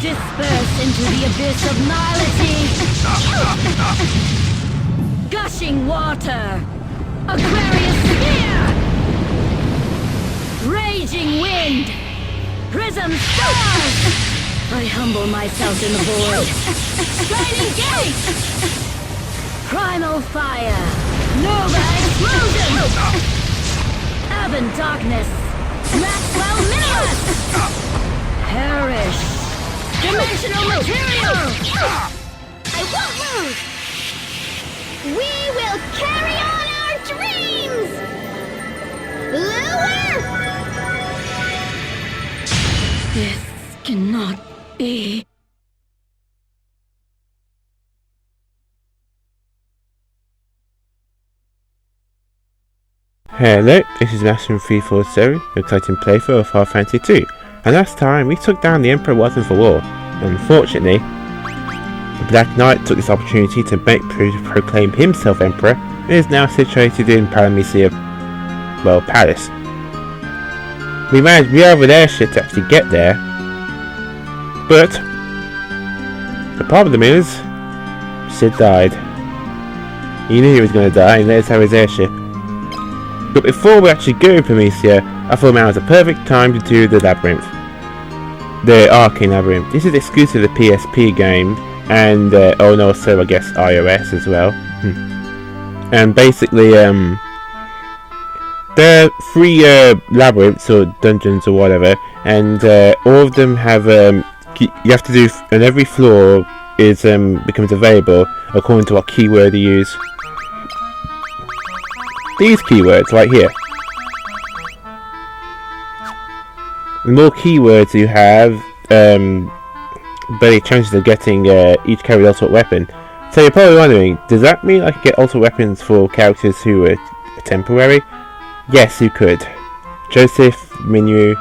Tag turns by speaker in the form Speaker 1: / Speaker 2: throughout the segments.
Speaker 1: Disperse into the abyss of nihility! Gushing water! Aquarius sphere! Raging wind! Prism stars! I humble myself in the void! Shining gate! Primal fire! Nova explosion! Urban darkness! Maxwell minimus! Perish! Dimensional material!
Speaker 2: I won't move! We will carry on our dreams! Lure!
Speaker 1: This cannot be.
Speaker 3: Hello, this is Master347, exciting playthrough of Final Fantasy 2, and last time we took down the Emperor Wasn't for War. Unfortunately, the Black Knight took this opportunity to proclaim himself Emperor, and is now situated in Palamisia, Palace. We have an airship to actually get there, but the problem is, Sid died. He knew he was going to die and let us have his airship. But before we actually go to Palamisia, I thought now was the perfect time to do the Labyrinth. The Arcane Labyrinth. This is exclusive to the PSP game, and also I guess iOS as well. And basically, there are 3 labyrinths or dungeons or whatever, and all of them have you have to do, and every floor is becomes available according to what keyword you use. These keywords right here. The more keywords you have, better chances of getting each character's ultimate weapon. So you're probably wondering, does that mean I could get ultimate weapons for characters who are temporary? Yes, you could. Joseph, Minyu,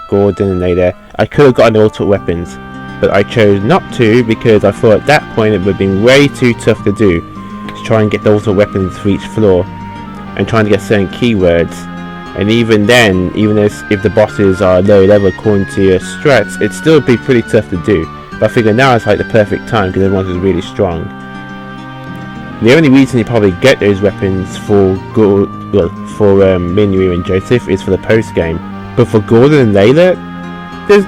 Speaker 3: Gordon, and Ada. I could have gotten ultimate weapons, but I chose not to because I thought at that point it would have been way too tough to do, to try and get the ultimate weapons for each floor, and trying to get certain keywords. And even then, even if the bosses are low level according to your strats, it'd still be pretty tough to do. But I figure now it's like the perfect time because everyone's is really strong. The only reason you probably get those weapons for Minyu and Joseph is for the post game. But for Gordon and Layla, there's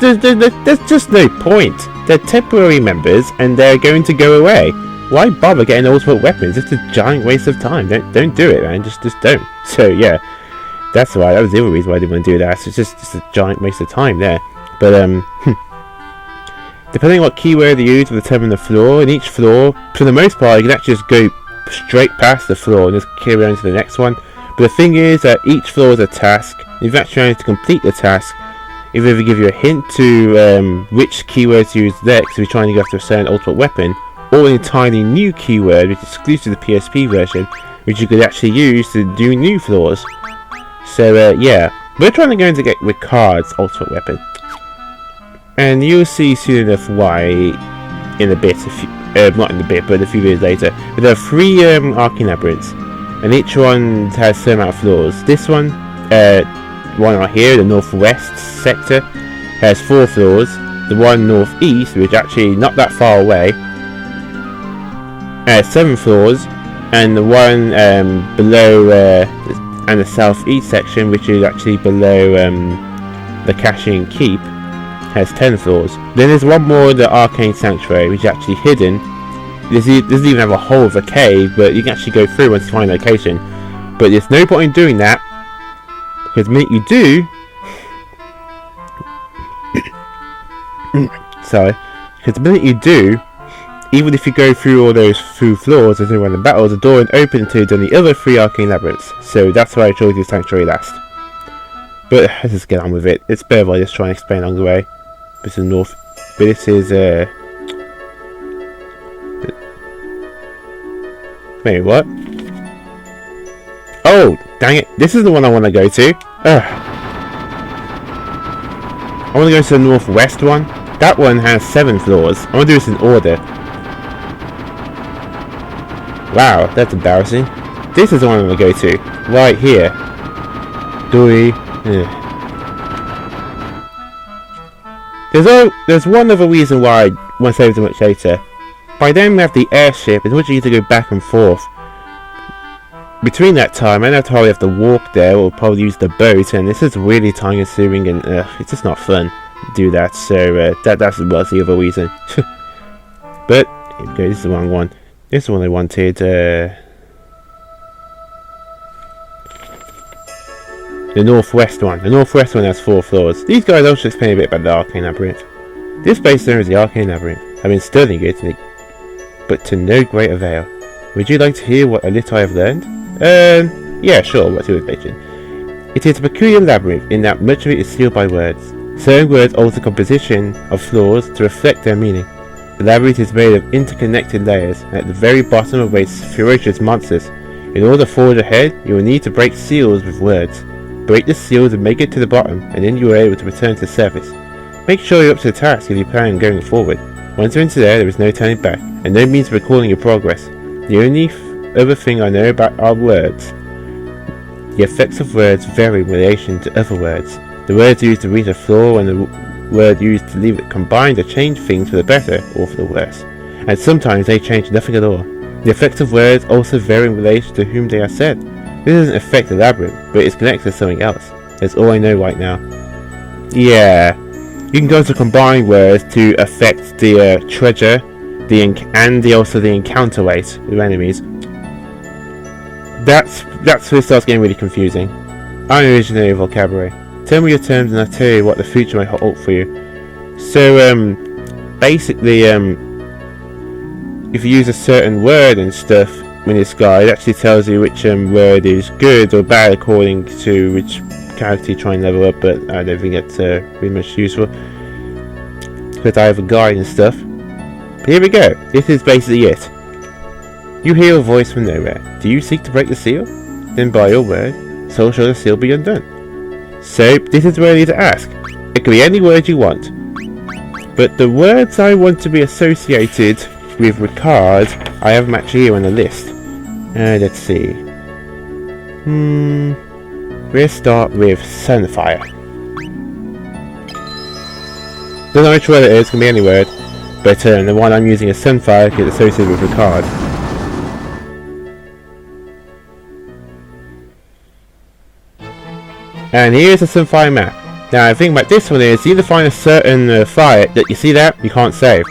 Speaker 3: just no point. They're temporary members and they're going to go away. Why bother getting ultimate weapons? It's a giant waste of time. Don't do it, man. Just don't. So yeah, that's why. That was the other reason why I didn't want to do that. So it's just a giant waste of time there. But depending on what keyword you use to determine the floor, in each floor, for the most part, you can actually just go straight past the floor and just carry on to the next one. But the thing is that each floor is a task. If you actually manage to complete the task, it will either give you a hint to which keywords to use next if you're trying to go after a certain ultimate weapon, or an entirely new keyword which is exclusive to the PSP version, which you could actually use to do new floors. So yeah, we're trying to go in to get Ricard's ultimate weapon, and you'll see soon enough why in a bit. Not in a bit, but a few years later. But there are 3 Arcane Labyrinths, and each one has a certain amount of floors. This one right here, the northwest sector, has 4 floors. The one northeast, which is actually not that far away, 7 floors, and the one below and the southeast section, which is actually below the Cashing Keep, has 10 floors. Then there's one more, the Arcane Sanctuary, which is actually hidden. This doesn't even have a hole of a cave, but you can actually go through once you find a location. But there's no point in doing that, because the minute you do, even if you go through all those 2 floors as in the battles, the door is open to the other 3 Arcane Labyrinths. So that's why I chose the Sanctuary last. But let's just get on with it. It's better if I just try and explain along the way. This is north. But this is wait, what? Oh, dang it! This is the one I want to go to. I want to go to the northwest one. That one has 7 floors. I want to do this in order. Wow, that's embarrassing. This is the one I'm going to go to. Right here. There's one other reason why I want to save so much later. By then we have the airship, it's much easier to go back and forth. Between that time, I don't have to walk there or probably use the boat, and this is really time consuming and it's just not fun to do that, so that's the other reason. But, here we go, this is the wrong one. This is the one I wanted. The northwest one. The northwest one has 4 floors. These guys also explain a bit about the Arcane Labyrinth. This place known as the Arcane Labyrinth. I've been studying it, but to no great avail. Would you like to hear what a little I have learned? Yeah, sure, what's your question? It is a peculiar labyrinth in that much of it is sealed by words. Certain words alter the composition of floors to reflect their meaning. The labyrinth is made of interconnected layers, and at the very bottom awaits ferocious monsters. In order to forge ahead, you will need to break seals with words. Break the seals and make it to the bottom, and then you are able to return to the surface. Make sure you're up to the task if you plan on going forward. Once you're into there is no turning back, and no means of recalling your progress. The only other thing I know about are words. The effects of words vary in relation to other words. The words used to reach a floor and the word used to leave it combined to change things for the better or for the worse. And sometimes they change nothing at all. The effects of words also vary in relation to whom they are said. This doesn't affect the labyrinth, but it's connected to something else. That's all I know right now. Yeah, you can go to combine words to affect the treasure, and also the encounter rate with enemies. That's where it starts getting really confusing. I originate a vocabulary. Tell me your terms and I'll tell you what the future may hold for you. So, basically, if you use a certain word and stuff in this guide, it actually tells you which word is good or bad according to which character you try and level up, but I don't think it's really much useful because I have a guide and stuff. But here we go. This is basically it. You hear a voice from nowhere. Do you seek to break the seal? Then by your word, so shall the seal be undone. So, this is where you need to ask. It can be any word you want. But the words I want to be associated with ricards, I have them actually here on the list. Let's see. We'll start with Sunfire. Don't know which word it is, it can be any word. But the one I'm using is Sunfire because it's associated with ricard. And here's the Sunfire map. Now the thing about this one is, you either find a certain fire that you see that you can't save,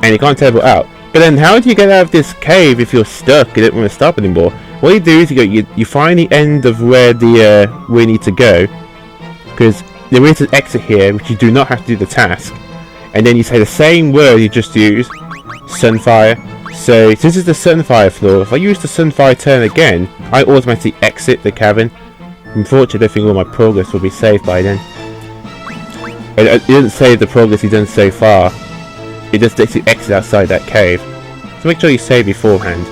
Speaker 3: and you can't teleport out. But then how do you get out of this cave if you're stuck and don't want to stop anymore? What you do is you find the end of where we need to go, because there is an exit here which you do not have to do the task, and then you say the same word you just used, Sunfire. So since it's the Sunfire floor, if I use the Sunfire turn again, I automatically exit the cavern. Unfortunately, I don't think all my progress will be saved by then. It doesn't save the progress you've done so far. It just lets you exit outside that cave. So make sure you save beforehand.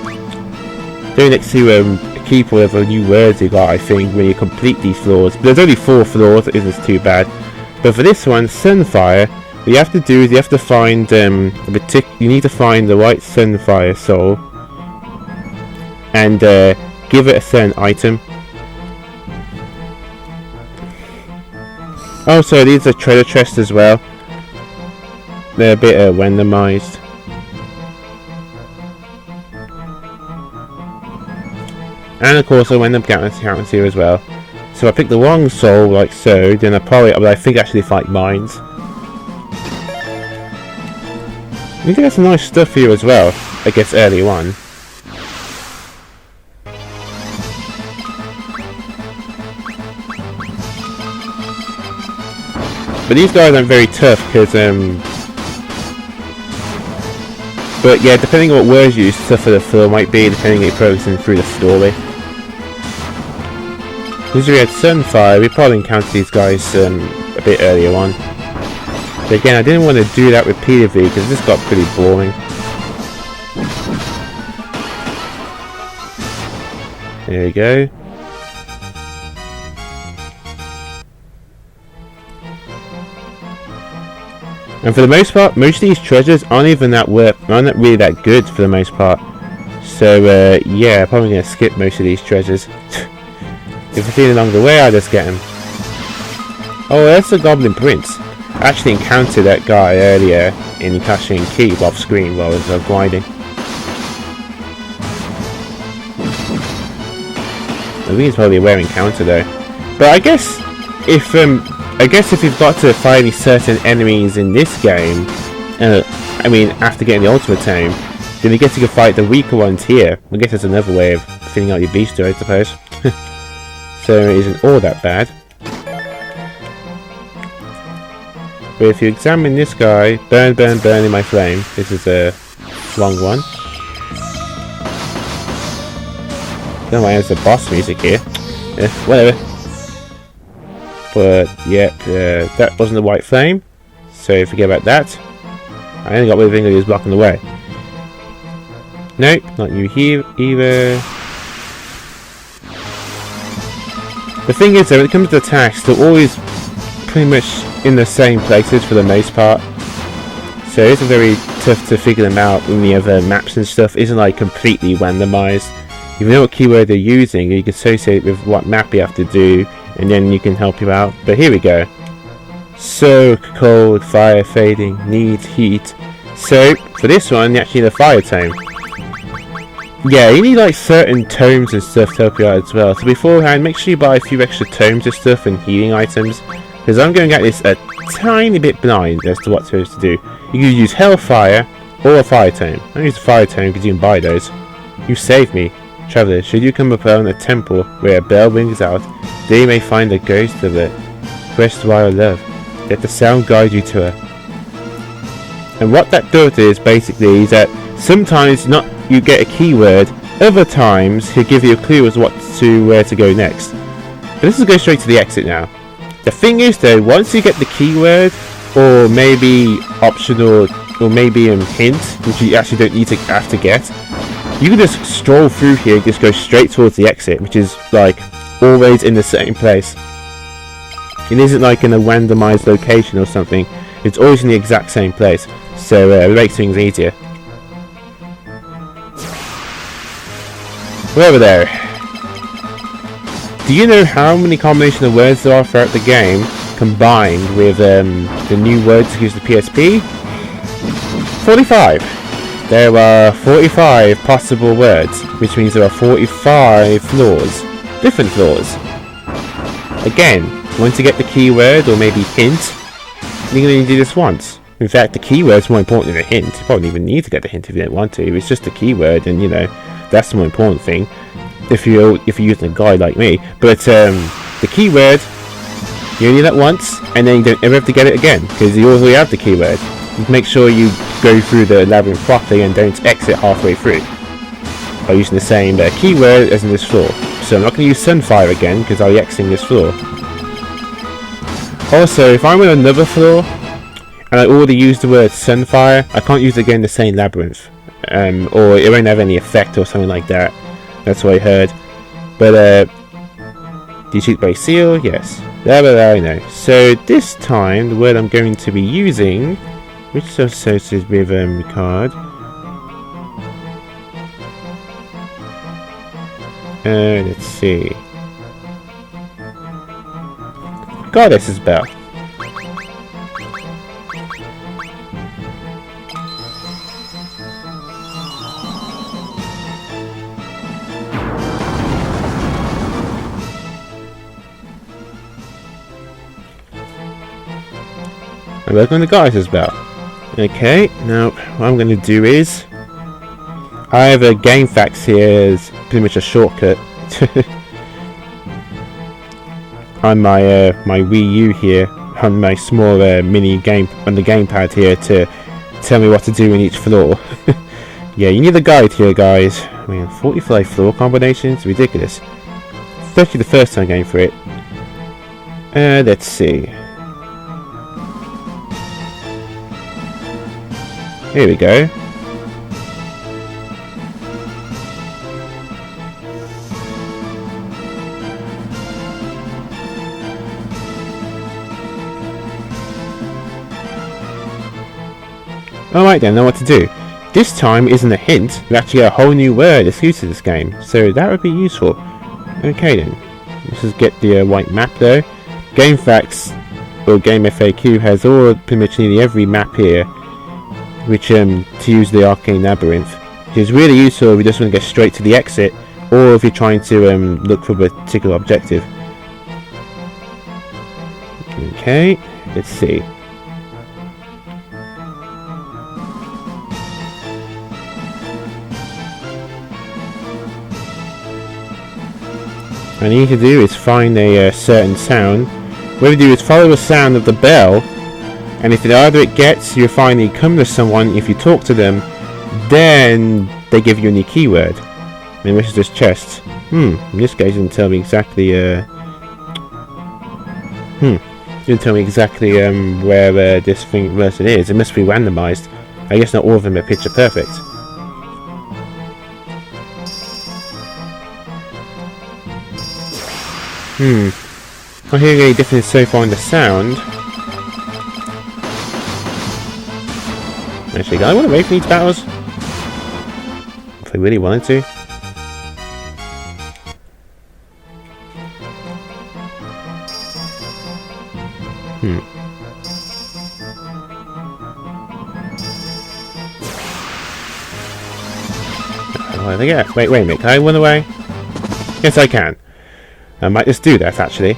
Speaker 3: Don't next to keep whatever new words you got, I think, when you complete these floors. But there's only 4 floors, it isn't too bad. But for this one, Sunfire, what you have to do is you have to find you need to find the right Sunfire soul and give it a certain item. Also, these are treasure chests as well. They're a bit randomized. And of course, a random counters here as well. So if I pick the wrong soul, like so, then I think actually fight mines. You can get some nice stuff here as well, I guess early on. But these guys aren't very tough because, but yeah, depending on what words you use, tougher the floor might be, depending on your progressing through the story. Since we had Sunfire, we probably encountered these guys a bit earlier on. But again, I didn't want to do that repeatedly because this got pretty boring. There we go. And for the most part, most of these treasures aren't really that good for the most part. So yeah, I'm probably going to skip most of these treasures. If I see them along the way, I'll just get them. Oh, that's the Goblin Prince. I actually encountered that guy earlier in Clash and Keep off screen while I was grinding. I think it's probably a rare encounter though. But I guess if you've got to fight any certain enemies in this game, I mean after getting the ultimate tome, then you get to go fight the weaker ones here. I guess that's another way of filling out your booster, I suppose. So it isn't all that bad. But if you examine this guy, burn, burn, burn in my flame. This is a wrong one. Don't mind, there's the boss music here. Whatever. But yep, that wasn't the white flame, so forget about that. I only got one thing that was blocking the way. Nope, not you here either. The thing is though, when it comes to attacks, they're always pretty much in the same places for the most part. So it's very tough to figure them out when the other maps and stuff isn't like completely randomized. If you know what keyword they're using, you can associate it with what map you have to do, and then you can help you out. But here we go. Soak, cold, fire fading, need heat. So for this one, you actually need a fire tome. Yeah, you need like certain tomes and stuff to help you out as well. So beforehand, make sure you buy a few extra tomes and stuff and healing items, because I'm going at this a tiny bit blind as to what supposed to do. You can use Hellfire or a fire tome. I use a fire tome because you can buy those. You saved me. Traveller, should you come upon a temple where a bell rings out, they may find a ghost of it. Press Y or love. Let the sound guide you to her. And what that does is basically is that sometimes you get a keyword, other times he'll give you a clue as to where to go next. But this will go straight to the exit now. The thing is though, once you get the keyword, or maybe optional, or maybe a hint, which you actually don't need to have to get, you can just stroll through here and just go straight towards the exit, which is like always in the same place. It isn't like in a randomized location or something, it's always in the exact same place, so it makes things easier. We're over there. Do you know how many combination of words there are throughout the game combined with the new words to use the PSP? 45. There are 45 possible words, which means there are 45 floors. Different floors. Again, once you get the keyword or maybe hint, you're going to do this once. In fact, the keyword's more important than the hint. You probably even need to get the hint if you don't want to. It's just the keyword, and you know, that's the more important thing. If you're using a guide like me. But the keyword, you only need that once, and then you don't ever have to get it again, because you already have the keyword. Make sure you go through the labyrinth properly and don't exit halfway through by using the same keyword as in this floor. So I'm not going to use Sunfire again because I'll be exiting this floor. Also, if I'm on another floor and I already used the word Sunfire, I can't use it again in the same labyrinth, or it won't have any effect or something like that. That's what I heard. But do you shoot by seal? Yes. There I know. So this time the word I'm going to be using, which is associated with ricard. Let's see. Goddess's Bell. And welcome to Goddess's Bell. Okay, now what I'm going to do is I have a game facts here as pretty much a shortcut on my my Wii U here, on my small mini game on the gamepad here to tell me what to do in each floor. Yeah, you need a guide here, guys. I mean, 45 floor combinations, ridiculous. Especially the first time going for it. Let's see. Here we go. Alright then, know what to do. This time isn't a hint, we actually get a whole new word exclusive to this game, so that would be useful. Okay then, let's just get the white map though. Game facts or Game FAQ has all pretty much nearly every map here, which to use the Arcane Labyrinth, which is really useful if you just want to get straight to the exit, or if you're trying to look for a particular objective. Okay, let's see. What I need to do is find a certain sound. What you do is follow the sound of the bell, and if either it gets you finally come to someone, if you talk to them, then they give you a new keyword. And this is this chest. In this case it didn't tell me exactly didn't tell me exactly where this person is. It must be randomized. I guess not all of them are picture perfect. Not hearing any difference so far in the sound. Actually, I want to wait for these battles. If I really wanted to. Oh, yeah. Wait a minute. Can I run away? Yes, I can. I might just do that, actually.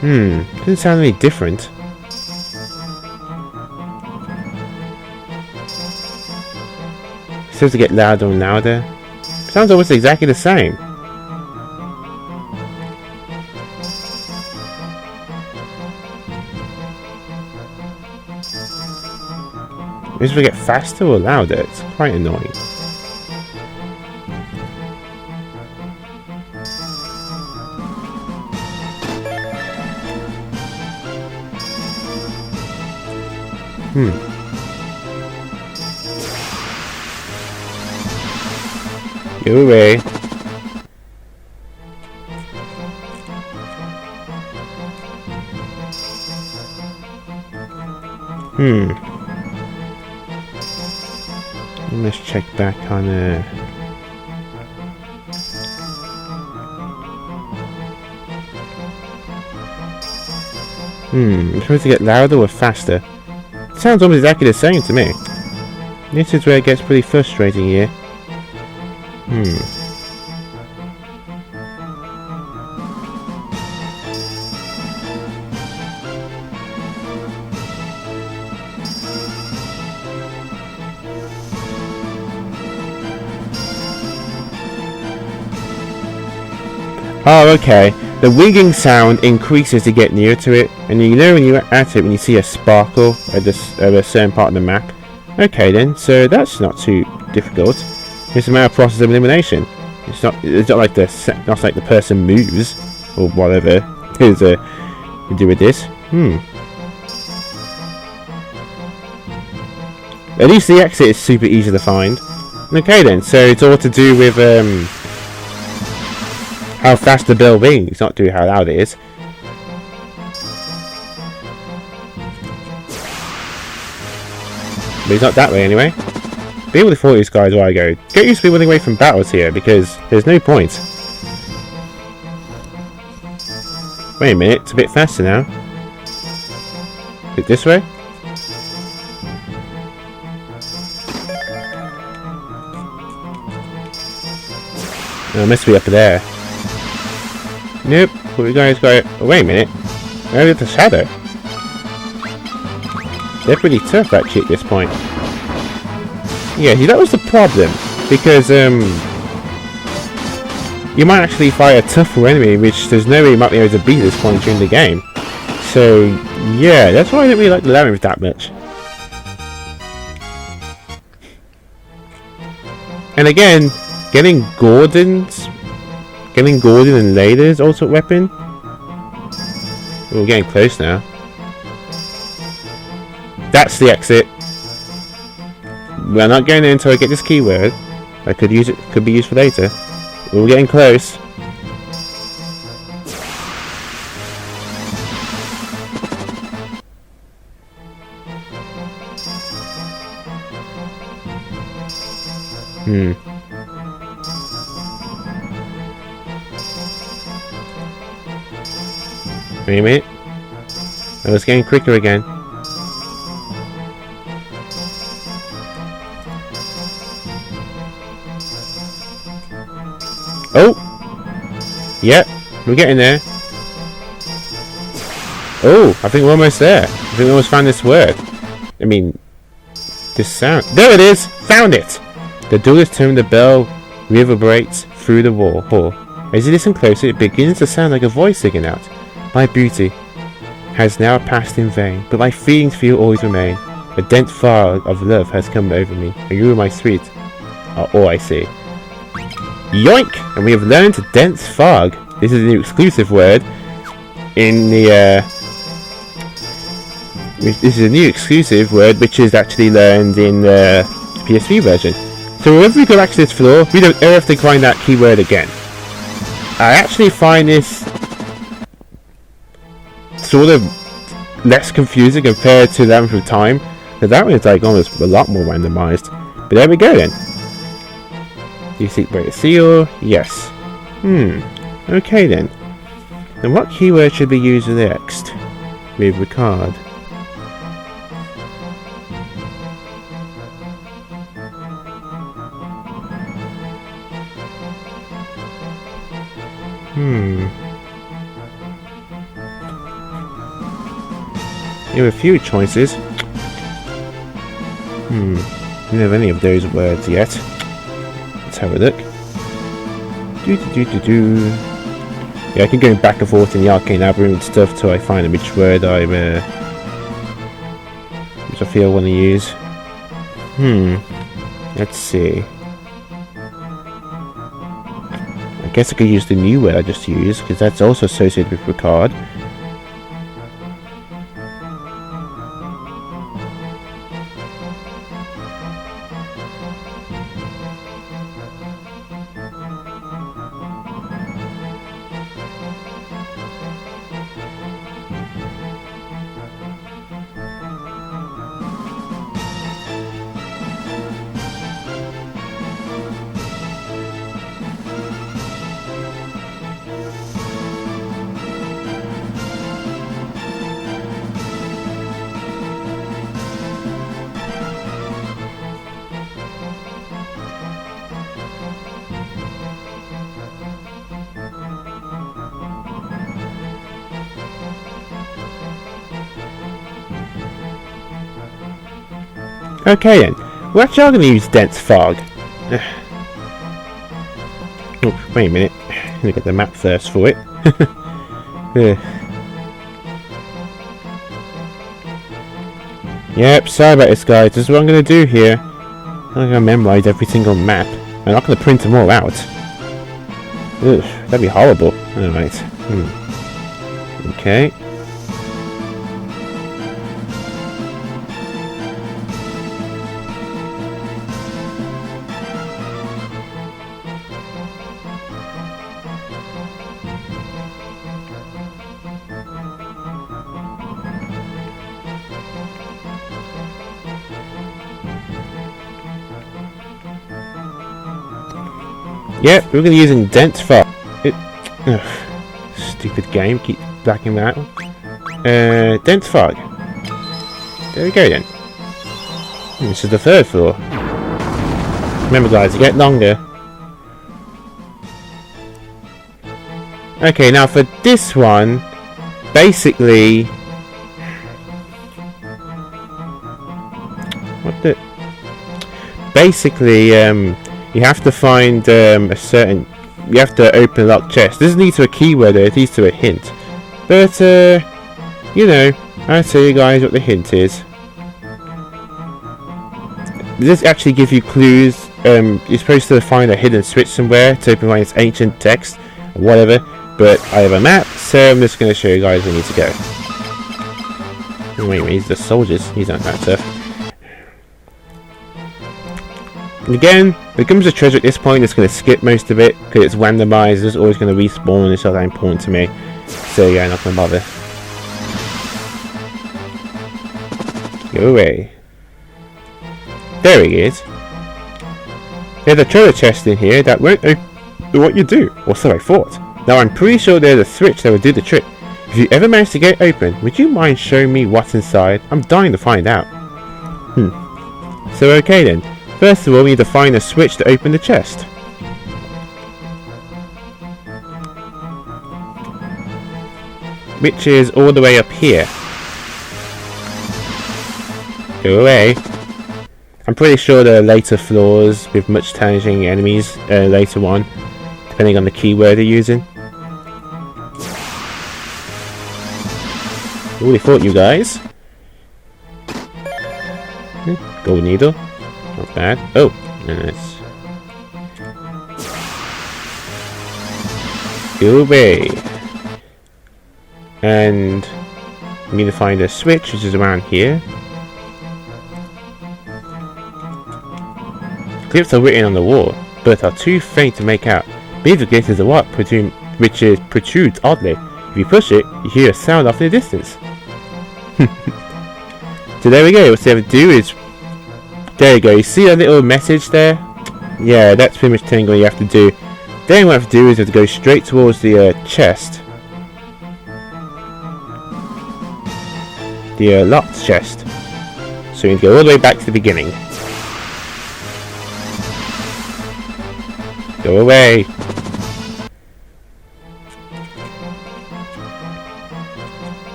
Speaker 3: Doesn't sound any different. It seems to get louder and louder. Sounds almost exactly the same. Does it get faster or louder? It's quite annoying. Go away. Let's check back on I'm supposed to get louder or faster? Sounds almost exactly the same to me. This is where it gets pretty frustrating here. Oh, okay. The winging sound increases to get near to it, and you know when you're at it when you see a sparkle at a certain part of the map. Okay then, so that's not too difficult. It's a matter of process of elimination. It's not like the person moves or whatever is to do with this. At least the exit is super easy to find. Okay then, so it's all to do with how fast the bell rings, not to how loud it is. But it's not that way anyway. Be able to follow these guys where I go. Get used to be running away from battles here because there's no point. Wait a minute, it's a bit faster now. Is it this way? Oh, it must be up there. Nope. Well, you guys got. Oh, wait a minute. Where is the shadow? They're pretty tough actually at this point. Yeah, see, that was the problem, because you might actually fight a tougher enemy, which there's no way you might be able to beat at this point during the game. So yeah, that's why I didn't really like the Labyrinth that much. And again, getting Gordon and Layla's ultimate weapon. We're getting close now. That's the exit. We're not going in until I get this keyword. I could use it. Could be used for later. We're getting close. Wait a minute. I was getting quicker again. Oh! Yep, we're getting there. Oh, I think we're almost there. I think we almost found this word. I mean, this sound. There it is! Found it! The duelist tone the bell reverberates through the hall. As you listen closer, it begins to sound like a voice singing out. My beauty has now passed in vain, but my feelings for you always remain. A dense fog of love has come over me, and you, my sweet, are all I see. Yoink! And we have learned dense fog. This is a new exclusive word in the this is a new exclusive word which is actually learned in the PSP version. So whenever we go back to this floor, we don't ever have to find that keyword again. I actually find this sort of less confusing compared to Labyrinth of Time, because that one is like almost a lot more randomized. But there we go then. Do you seek break a seal? Yes. Okay then. And what keyword should be used next? With Ricard. You have a few choices. We don't have any of those words yet. Let's have a look. Yeah, I can go back and forth in the Arcane Labyrinth stuff till I find which word which I feel I want to use. Let's see. I guess I could use the new word I just used, because that's also associated with Ricard. Okay then, we're actually going to use dense fog. Oh, wait a minute, let me get the map first for it. Yep, sorry about this guys, this is what I'm going to do here. I'm going to memorise every single map. I'm not going to print them all out. Ugh, that'd be horrible. Alright. Okay. Yep, we're going to be using dense fog. Stupid game, keep blacking that one. Dense fog. There we go then. This is the third floor. Remember guys, you get longer. Okay, now for this one, basically... Basically, you have to find a certain... You have to open a locked chest. This leads to a keyword, it leads to a hint. But, you know, I'll tell you guys what the hint is. This actually gives you clues. You're supposed to find a hidden switch somewhere to open this ancient text, or whatever. But I have a map, so I'm just going to show you guys where you need to go. Oh, wait, these are the soldiers. These aren't that tough. And again, when it comes to treasure at this point, it's going to skip most of it because it's randomized. It's always going to respawn, and it's not that important to me. So yeah, not going to bother. Go away. There he is. There's a treasure chest in here that won't open what you do, or so I thought. Now I'm pretty sure there's a switch that will do the trick. If you ever manage to get it open, would you mind showing me what's inside? I'm dying to find out. So okay then. First of all, we need to find a switch to open the chest. Which is all the way up here. Go away. I'm pretty sure there are later floors with much challenging enemies later on, depending on the keyword you're using. Who would have thought, you guys? Gold needle. Not bad. Oh, nice. Go away. And we need to find a switch, which is around here. Clips are written on the wall, but are too faint to make out. Beneath the gate is a rock which protrudes oddly. If you push it, you hear a sound off in the distance. So there we go. What you have to do is, there you go. You see a little message there? Yeah, that's pretty much telling you what you have to do. Then what you have to do is you have to go straight towards the chest. The locked chest. So you need to go all the way back to the beginning. Go away.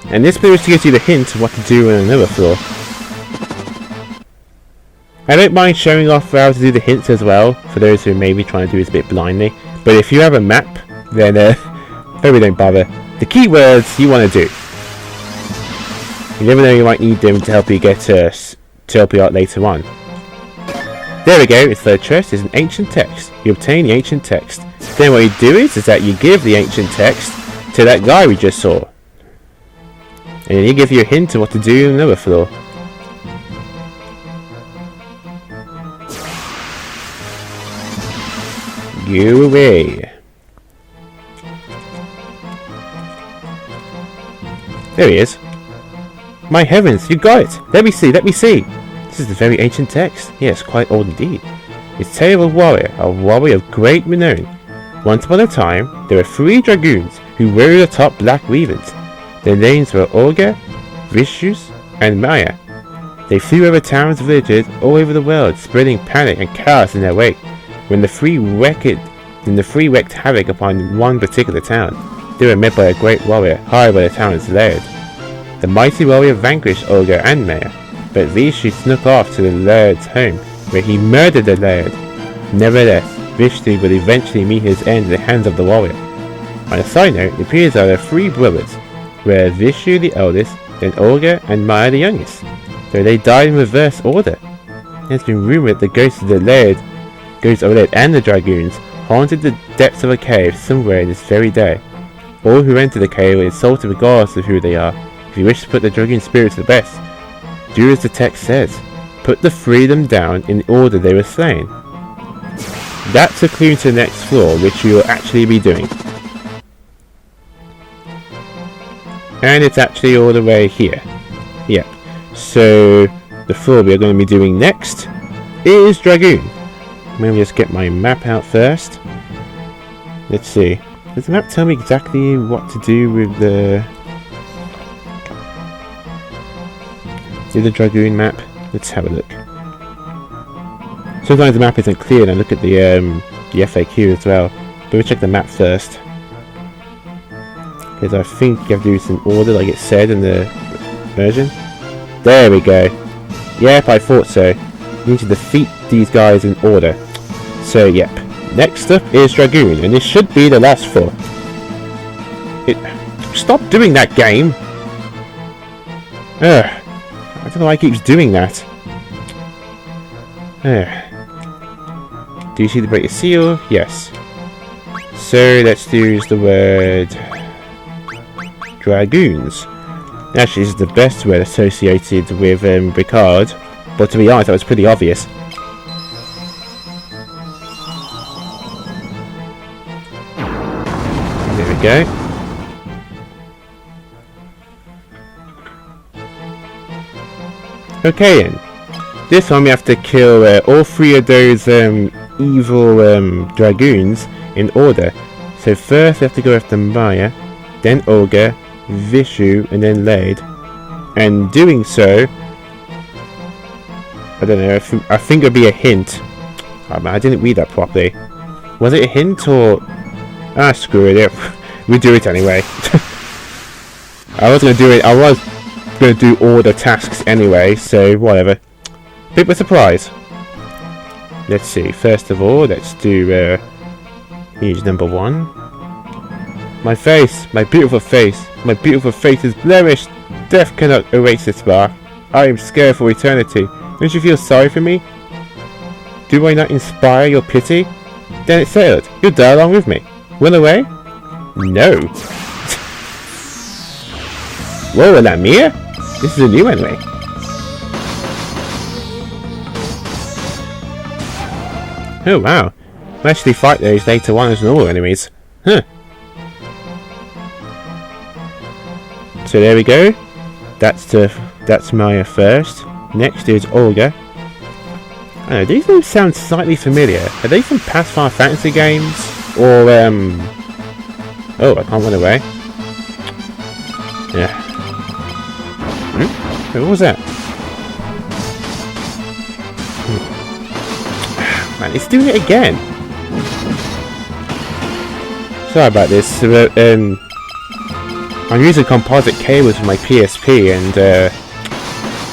Speaker 3: And this pretty much gives you the hint of what to do on another floor. I don't mind showing off how to do the hints as well, for those who may be trying to do this a bit blindly. But if you have a map, then maybe don't bother. The keywords you want to do. You never know, you might need them to help you get to help you out later on. There we go, it's the chest. It's an ancient text. You obtain the ancient text. Then what you do is that you give the ancient text to that guy we just saw. And then he gives you a hint of what to do on another floor. Go away. There he is. My heavens, you got it! Let me see, let me see! This is the very ancient text. Yes, quite old indeed. It's tale of a warrior of great renown. Once upon a time, there were 3 dragoons who rode atop black ravens. Their names were Olga, Vishus, and Maya. They flew over towns and villages all over the world, spreading panic and chaos in their wake. When the 3 wreaked havoc upon one particular town, they were met by a great warrior, hired by the town's laird. The mighty warrior vanquished Olga and Maya, but Vishnu snuck off to the laird's home, where he murdered the laird. Nevertheless, Vishnu would eventually meet his end at the hands of the warrior. On a side note, it appears that there are 3 brothers, where Vishnu the eldest, then Olga and Maya the youngest, though they died in reverse order. It has been rumoured the ghosts of the laird and the dragoons haunted the depths of a cave somewhere in this very day. All who enter the cave are insulted regardless of who they are. If you wish to put the dragoon spirit to the best, do as the text says. Put the 3 of them down in the order they were slain. That's a clue to the next floor, which you will actually be doing. And it's actually all the way here. Yep. So the floor we are going to be doing next is Dragoon. Let me just get my map out first. Let's see. Does the map tell me exactly what to do with the Dragoon map? Let's have a look. Sometimes the map isn't clear and I look at the FAQ as well. But we'll check the map first. Because I think you have to do this in order like it said in the version. There we go. Yep, I thought so. You need to defeat these guys in order. So yep. Next up is Dragoon, and this should be the last floor. Stop doing that, game! I don't know why it keeps doing that. Do you see the break seal? Yes. So let's use the word Dragoons. Actually, this is the best word associated with Ricard, but to be honest, that was pretty obvious. There we go. Okay then. This one we have to kill all 3 of those evil dragoons in order. So first we have to go after Maya, then Olga, Vishu, and then Laid. And doing so, I don't know, I think it'd be a hint. Oh man, I didn't read that properly. Was it a hint or... Ah, screw it. We do it anyway. I was going to do all the tasks anyway, so whatever. Bit of a surprise. Let's see, first of all, let's do... here's number 1. My face, my beautiful face is blemished. Death cannot erase this mark. I am scared for eternity. Don't you feel sorry for me? Do I not inspire your pity? Then it's settled. You'll die along with me. Run away? No. Whoa, Lamia? This is a new enemy. Oh wow. I'll actually fight those later on as normal enemies. Huh. So there we go. That's my first. Next is Olga. I don't know, these names sound slightly familiar. Are they from past Final Fantasy games? Or, oh, I can't run away. Yeah. What was that? Man, it's doing it again. Sorry about this. I'm using composite cables for my PSP, and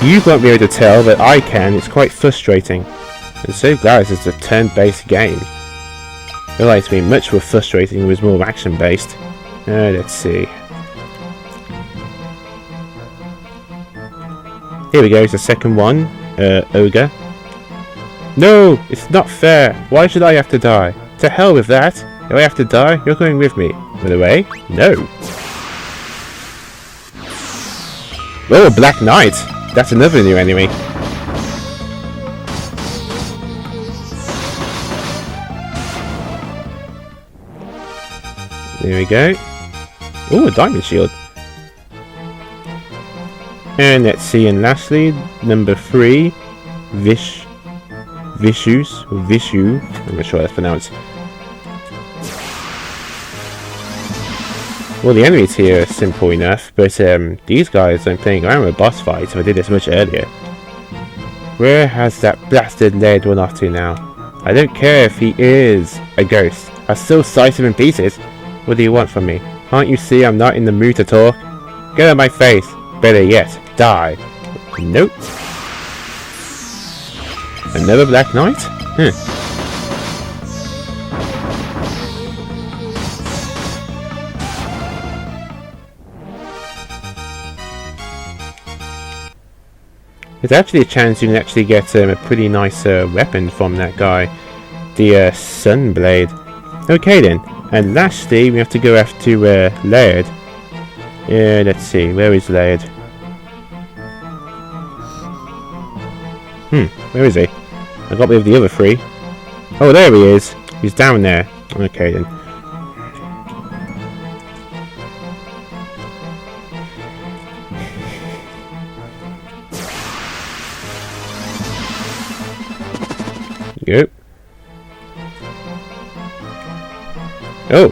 Speaker 3: you won't be able to tell, but I can. It's quite frustrating. I'm so glad this is a turn-based game. I realised to be much more frustrating if it was more action-based. Let's see. Here we go, it's the second one. Ogre. No! It's not fair! Why should I have to die? To hell with that! If I have to die, you're going with me. By the way, no! Oh, Black Knight! That's another new enemy. There we go. Oh, a diamond shield. And let's see, and lastly, number 3, Vishu. I'm not sure how that's pronounced. Well, the enemies here are simple enough, but these guys I'm playing around with boss fights, if I did this much earlier. Where has that blasted Laird run off to now? I don't care if he is a ghost. I'll still slice him in pieces. What do you want from me? Can't you see I'm not in the mood to talk? Get out of my face. Better yet, die. Nope. Another Black Knight? There's actually a chance you can actually get a pretty nice weapon from that guy. The Sunblade. Okay then. And lastly, we have to go after Laird. Let's see. Where is Laird? Where is he? I got rid of the other 3. Oh, there he is. He's down there. Okay then. Yep. Oh.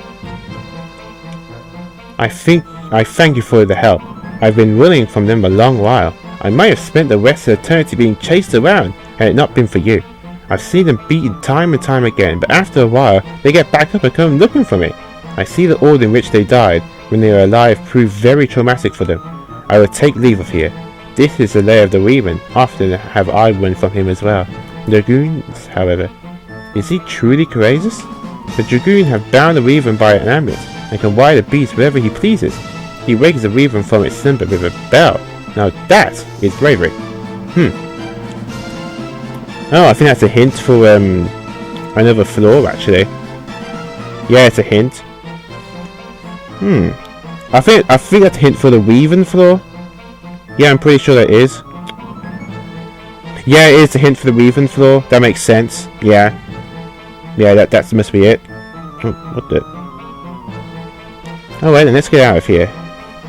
Speaker 3: I thank you for the help. I've been running from them a long while. I might have spent the rest of eternity being chased around had it not been for you. I've seen them beaten time and time again, but after a while, they get back up and come looking for me. I see the order in which they died when they were alive proved very traumatic for them. I will take leave of here. This is the lair of the Reaven. Often have I run from him as well. Dragoons, however. Is he truly courageous? The Dragoon have bound the Reaven by an amulet and can ride the beast wherever he pleases. He wakes the Reaven from its slumber with a bell. Now that is bravery. Oh, I think that's a hint for another floor actually. Yeah, it's a hint. I think that's a hint for the Reaven floor. Yeah, I'm pretty sure that is. Yeah, it is a hint for the Reaven floor. That makes sense. Yeah. Yeah, that must be it. Oh, what the? Oh wait, then let's get out of here.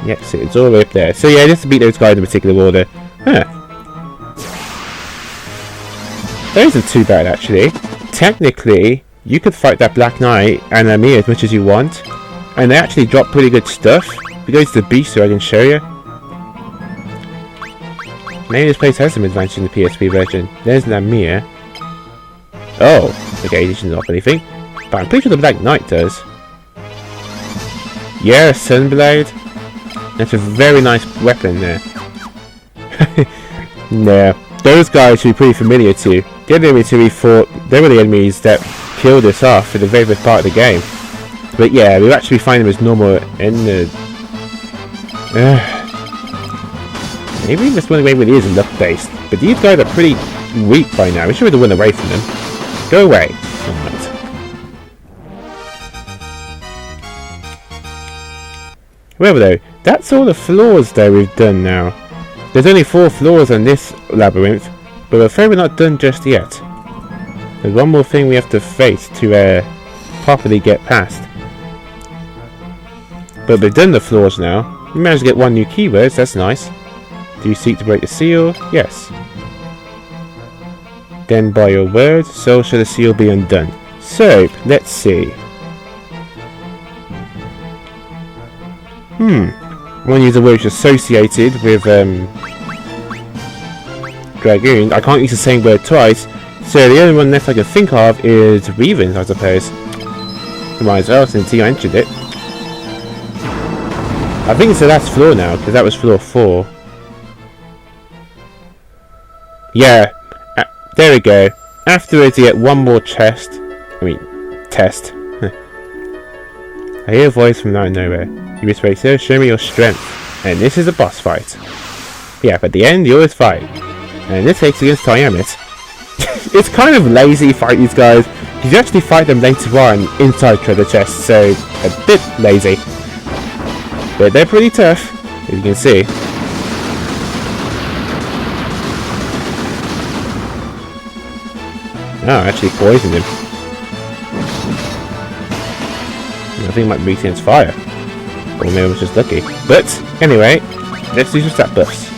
Speaker 3: Yes, it's all the way up there. So yeah, just to beat those guys in particular order. Huh. That isn't too bad actually. Technically, you could fight that Black Knight and Lamia as much as you want. And they actually drop pretty good stuff. If we go to the beach so I can show you. Maybe this place has some advantage in the PSP version. There's Lamia. Oh, okay, this doesn't offer anything. But I'm pretty sure the Black Knight does. Yeah, Sunblade. That's a very nice weapon there. Yeah, those guys should be pretty familiar too. The other enemies who we fought, they were the enemies that killed us off for the very first part of the game. But yeah, we'll actually find them as normal in the... maybe this one way really is luck based. But these guys are pretty weak by now. We should have run away from them. Go away. Alright. However though, that's all the floors that we've done now. There's only 4 floors on this labyrinth, but I'm afraid we're not done just yet. There's one more thing we have to face to properly get past. But we've done the floors now. We managed to get 1 new keyword, so that's nice. Do you seek to break the seal? Yes. Then by your word, so shall the seal be undone. So, let's see. One use a word associated with Dragoon. I can't use the same word twice, so the only one left I can think of is Reavens, I suppose. Might as well, since he mentioned it. I think it's the last floor now, because that was floor 4. Yeah, there we go. Afterwards you get 1 more test. Test. I hear a voice from out of nowhere. You must race here, show me your strength. And this is a boss fight. Yeah, but at the end you always fight. And this takes against Tiamat. It's kind of lazy fight these guys. You actually fight them later on inside treasure chests, so a bit lazy. But they're pretty tough, as you can see. Oh, I actually poisoned him. I think it might be against fire. Or maybe I was just lucky. But, anyway, let's do some stat buffs.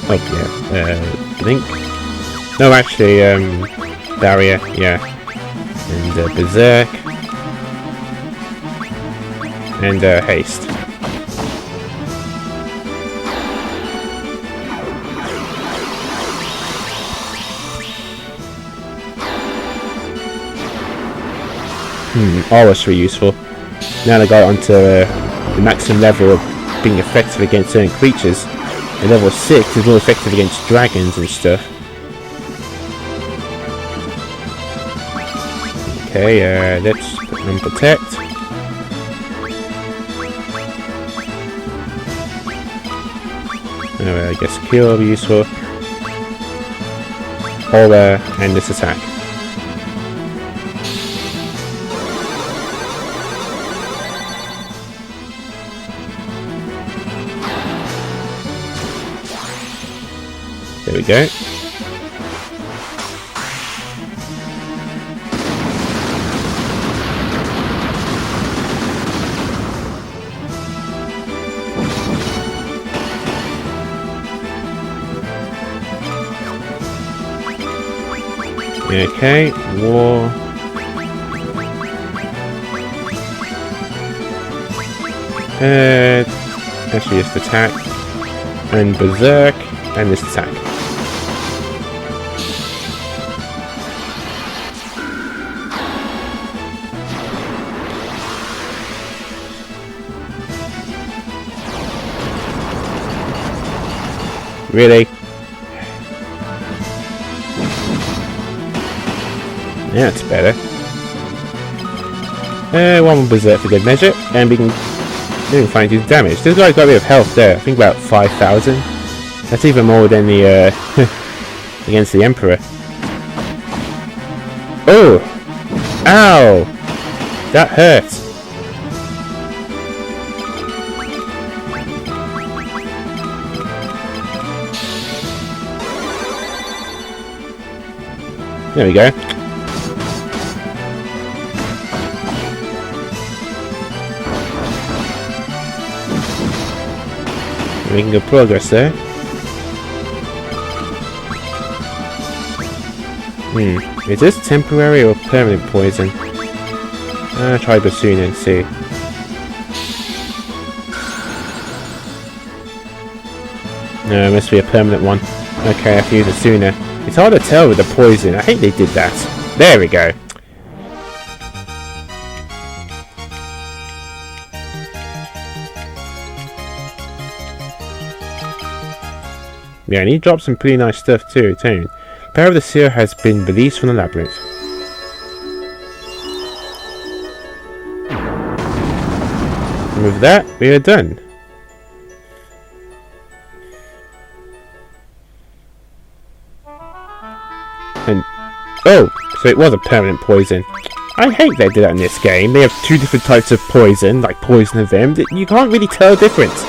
Speaker 3: Oh, yeah. Blink. No, actually, Barrier, yeah. And Berserk. And Haste. Always very useful. Now I got onto the maximum level of being effective against certain creatures. And level 6 is more effective against dragons and stuff. Okay, let's protect. I guess kill will be useful. Or end this attack. There we go. Okay, war. Actually just attack. And berserk. And this attack. Really? Yeah, it's better. One more berserk for good measure, and we can find his damage. This guy's got a bit of health there. I think about 5,000. That's even more than the against the Emperor. Oh! Ow! That hurts. There we go. Making good progress there. Is this temporary or permanent poison? I'll try Bassoon and see. No, it must be a permanent one. Okay, I have to use Bassoon. It's hard to tell with the poison. I think they did that. There we go. Yeah, and he dropped some pretty nice stuff too, too. Power of the Seer has been released from the labyrinth. And with that, we are done. And oh, so it was a permanent poison. I hate they did that in this game. They have two different types of poison, like poison and venom. You can't really tell the difference.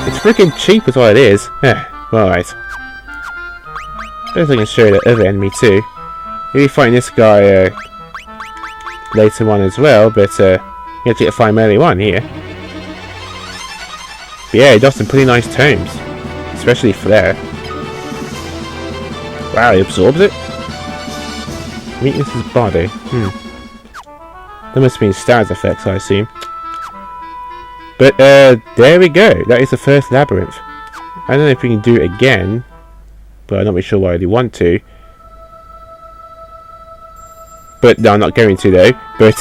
Speaker 3: It's freaking cheap is what it is. Yeah. Right. I don't think I can show you the other enemy too. Maybe fighting this guy later on as well, but you have to get a find melee one here. But yeah, he does some pretty nice tomes, especially Flare. Wow, he absorbs it. Weakness his body. That must have been stats effects, I assume. But there we go. That is the first labyrinth. I don't know if we can do it again, but I'm not really sure why I do want to. But no, I'm not going to though. But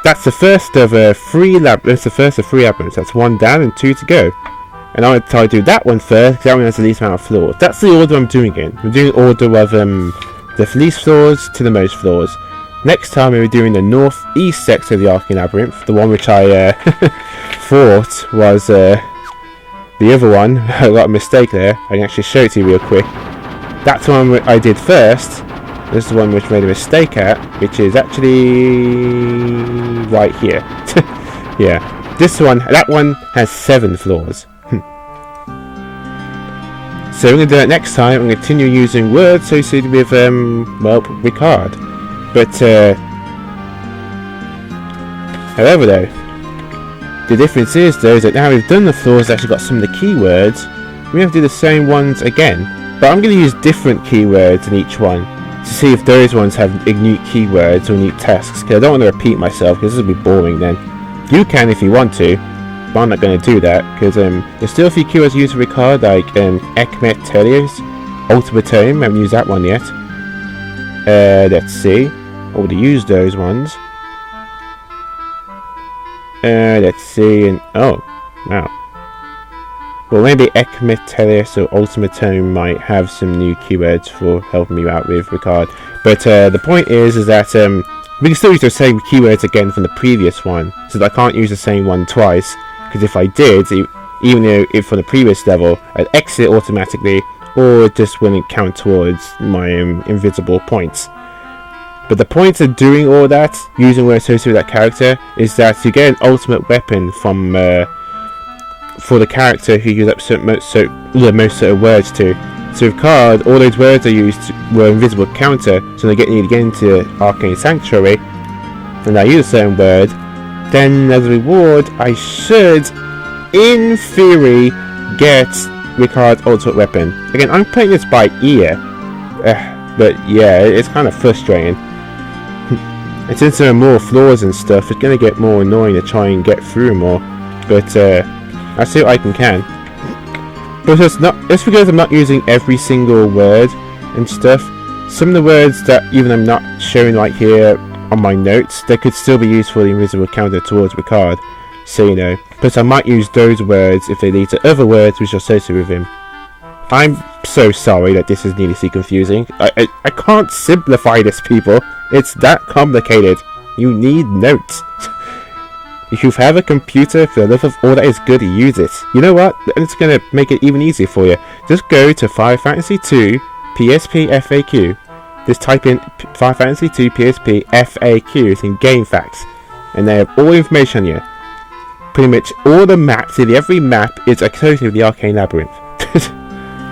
Speaker 3: that's the first of three labyrinths. That's the first of three labyrinths. That's one down and two to go. And I want to try to do that one first, because that one has the least amount of floors. That's the order I'm doing it. We're doing order of the least floors to the most floors. Next time we're doing the northeast sector of the Arcane Labyrinth, the one which I thought was the other one. I got a mistake there. I can actually show it to you real quick. That's the one I did first. This is the one which I made a mistake at, which is actually right here. Yeah, this one, that one has 7 floors. So we're going to do that next time. I'm going to continue using words associated with, well, Ricard. But, however though, the difference is though, is that now we've done the floors, actually got some of the keywords, we have to do the same ones again. But I'm going to use different keywords in each one, to see if those ones have unique keywords or unique tasks, because I don't want to repeat myself, because this will be boring then. You can if you want to, but I'm not going to do that, because there's still a few keywords used for Ricard, like Ekmet Telios, Ultimate Tome, I haven't used that one yet. Let's see, I already used those ones. Let's see, and oh, wow. Well, maybe Ekmet Telios or Ultimate Tome might have some new keywords for helping me out with Ricard. But the point is that we can still use the same keywords again from the previous one, so that I can't use the same one twice. Because if I did, even though if from the previous level, I'd exit automatically, or it just wouldn't count towards my invisible points. But the point of doing all that, using words associated with that character, is that you get an ultimate weapon from for the character who you use up most sort of words to. So with Card, all those words I used were invisible counter, so when I get into Arcane Sanctuary, and I use a certain word, then as a reward, I should, in theory, get Ricard's ultimate weapon. Again, I'm playing this by ear, but yeah, it's kind of frustrating. And since there are more floors and stuff, it's going to get more annoying to try and get through more. But I see what I can. But it's because I'm not using every single word and stuff. Some of the words that even I'm not showing right here on my notes, they could still be used for the invisible counter towards Ricard. So you know. But I might use those words if they lead to other words which are associated with him. I'm so sorry that this is needlessly confusing. I can't simplify this, people. It's that complicated. You need notes. If you have a computer, for the love of all that is good, use it. You know what? It's going to make it even easier for you. Just go to Final Fantasy II PSP FAQ. Just type in Final Fantasy II PSP FAQs in Game Facts. And they have all the information on you. Pretty much all the maps, every map is associated with the Arcane Labyrinth.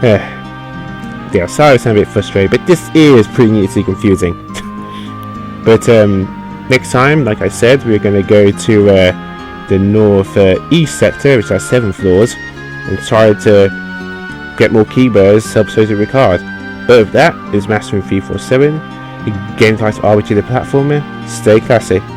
Speaker 3: Yeah, sorry I sound a bit frustrated, but this is pretty neatly confusing. But next time, like I said, we're going to go to the northeast sector, which has 7 floors, and try to get more keywords associated with Ricard. But of that is Mastering 347. Game types RPG the platformer. Stay classy.